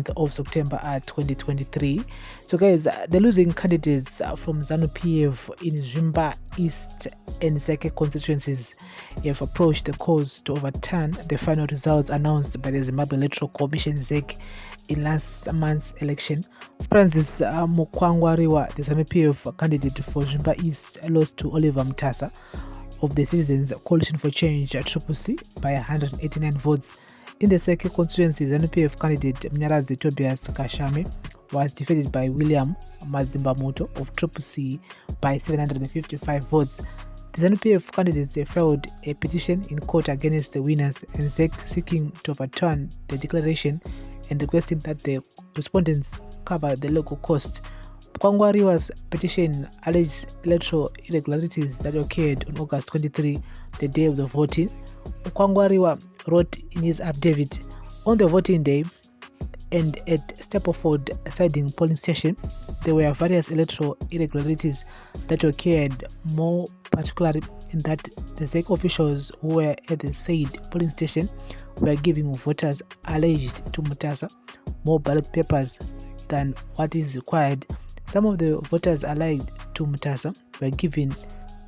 10th of September 2023. So guys, the losing candidates from Zanu PF in Zvimba East and Seke constituencies have approached the courts to overturn the final results announced by the Zimbabwe Electoral Commission ZEC in last month's election. Francis Mukwangwariwa, the Zanu PF candidate for Zvimba East, lost to Oliver Mutasa of the Citizens Coalition for Change ZEC by 189 votes. In the Seke constituency, Zanu PF candidate Mnyaradzi Tobias Kashame was defeated by William Mazimbamuto of ZEC by 755 votes. The Zanu PF candidates filed a petition in court against the winners and ZEC seeking to overturn the declaration and requesting that the respondents cover the legal cost. Kwangwariwa's petition alleged electoral irregularities that occurred on August 23, the day of the voting. Kwangwariwa wrote in his affidavit, on the voting day and at Stapleford Siding polling station, there were various electoral irregularities that occurred, more particularly in that the ZEC officials who were at the said polling station were giving voters alleged to Mutasa more ballot papers than what is required. Some of the voters allied to Mutasa were given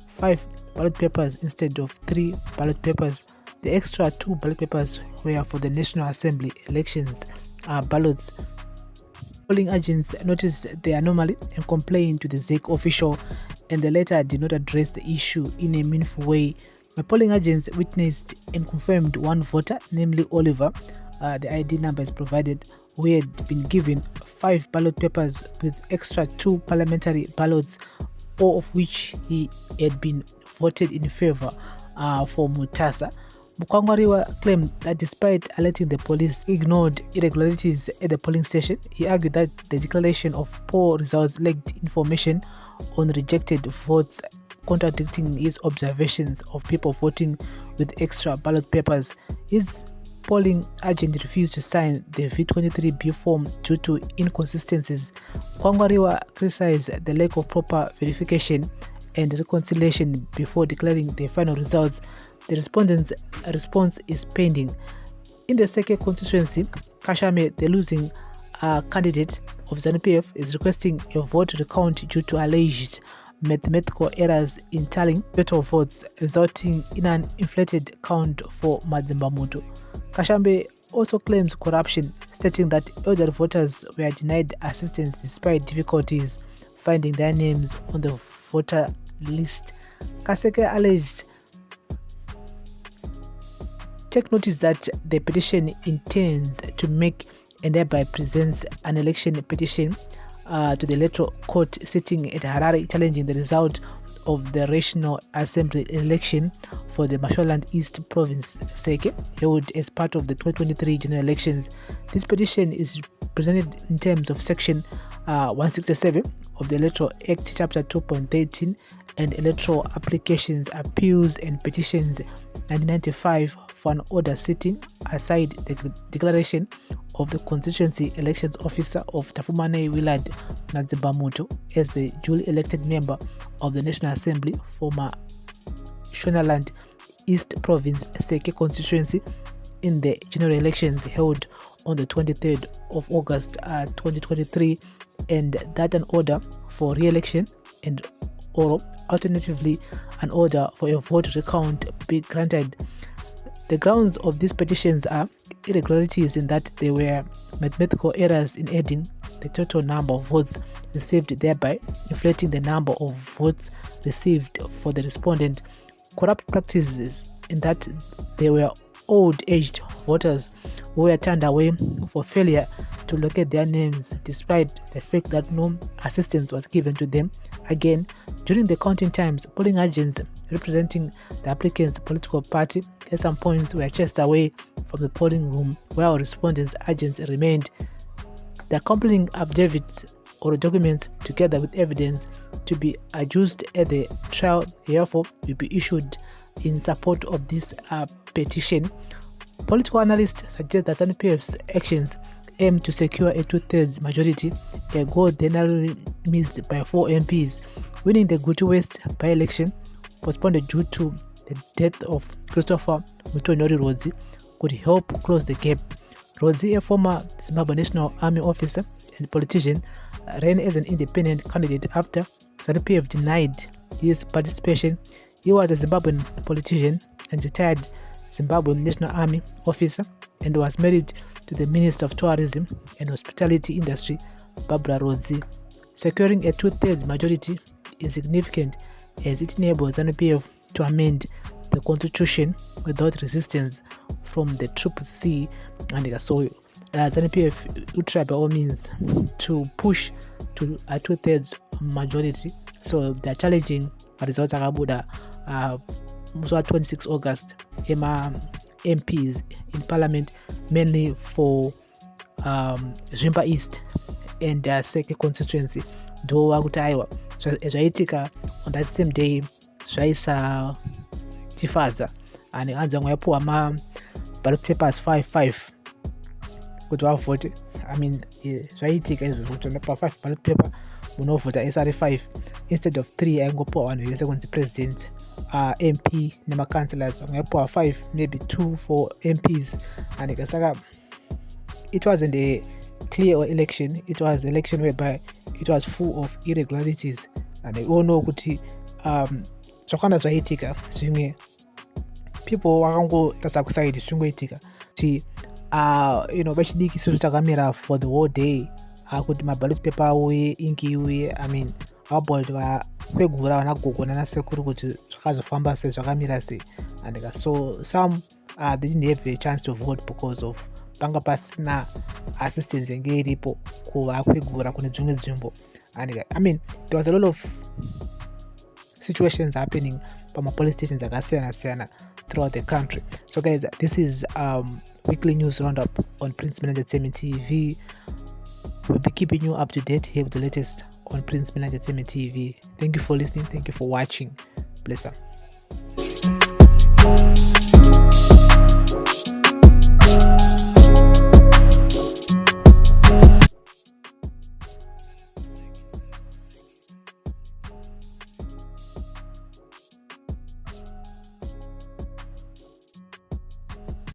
5 ballot papers instead of 3 ballot papers. The extra 2 ballot papers were for the National Assembly elections ballots. Polling agents noticed the anomaly and complained to the ZEC official, and the latter did not address the issue in a meaningful way. The polling agents witnessed and confirmed one voter, namely Oliver, the ID number is provided, who had been given 5 ballot papers with extra 2 parliamentary ballots, all of which he had been voted in favor for Mutasa. Mukwangwariwa claimed that despite alerting the police, he ignored irregularities at the polling station. He argued that the declaration of poor results lacked information on rejected votes, contradicting his observations of people voting with extra ballot papers. His polling agent refused to sign the V23B form due to inconsistencies. Kwangwariwa criticized the lack of proper verification and reconciliation before declaring the final results. The respondents' response is pending. In the Seke constituency, Kashame, the losing candidate of Zanu PF, is requesting a vote recount due to alleged mathematical errors in tallying total votes, resulting in an inflated count for Mazimbamuto. Kashame also claims corruption, stating that elderly voters were denied assistance despite difficulties finding their names on the voter list. Kaseke alleged, take notice that the petition intends to make and thereby presents an election petition to the electoral court sitting at Harare, challenging the result of the National Assembly election for the Mashonaland East Province Seke, held as part of the 2023 general elections. This petition is presented in terms of Section 167 of the Electoral Act, Chapter 2.13, and Electoral Applications, Appeals and Petitions 1995 for an order setting aside the declaration of the Constituency Elections Officer of Tafumane Willard Nazimbamuto as the duly elected member of the National Assembly for Mashonaland East Province Seke constituency in the general elections held on the 23rd of August 2023, and that an order for re-election and or alternatively an order for a vote recount be granted. The grounds of these petitions are irregularities in that there were mathematical errors in adding the total number of votes received, thereby inflating the number of votes received for the respondent. Corrupt practices in that there were old-aged voters who were turned away for failure to locate their names despite the fact that no assistance was given to them. Again, during the counting times, polling agents representing the applicant's political party at some points were chased away from the polling room, while respondents' agents remained. The accompanying affidavits or documents, together with evidence to be adduced at the trial, therefore will be issued in support of this petition. Political analysts suggest that Zanu PF's actions aim to secure a 2/3 majority, a goal then narrowly missed by 4 MPs. Winning the Gutu West by-election, postponed due to the death of Christopher Mutonori Rodzi, could help close the gap. Rhodzi, a former Zimbabwe National Army officer and politician, ran as an independent candidate after Zanu PF denied his participation. He was a Zimbabwean politician and retired Zimbabwe National Army officer and was married to the Minister of Tourism and Hospitality Industry, Barbara Rhodzi. Securing a 2/3 majority is significant as it enables Zanu PF to amend the constitution without resistance from the Triple C and so Zanu PF will try by all means to push to a 2/3 majority. So they're challenging results akabuda 26 August MPs in parliament, mainly for Zvimba East and Seke constituency. Do wakutaiwa zvaitika on that same day zvaisa tifadza and hanzi vamwe vaipuwa ballot papers 5 kuti vavote. I mean zvaitika izvozvo kuti unopa 5 ballot paper munovhota SR 5 instead of 3 aingopuwa vanhu vese kunzi president, MP nema-councillors. Vamwe vaipuwa 5, maybe 2 for MPs. And saka it wasn't a clear election. It was an election whereby it was full of irregularities, and we all know kuti zvakawanda zvaitika zvimwe people vakangotasa kuside zvingoitika kuti vachidiki sezvo takamira for the whole day kuti maballot paper auye, ingi iuye. I mean vabva kuti vakwegura vanagogo nanasekuru kuti zvakazofamba sei, zvakamira sei. And so some they didn't have a chance to vote because of panga pasina assistance yange iripo kuvakwegura kune dzimwe nzvimbo. And I mean there was a lot of situations happening pama-police stations akasiyana-siyana throughout the country. So guys, this is weekly news roundup on Prince Milan Entertainment TV. We'll be keeping you up to date here with the latest on Prince Milan Entertainment TV. Thank you for listening. Thank you for watching. Bless up.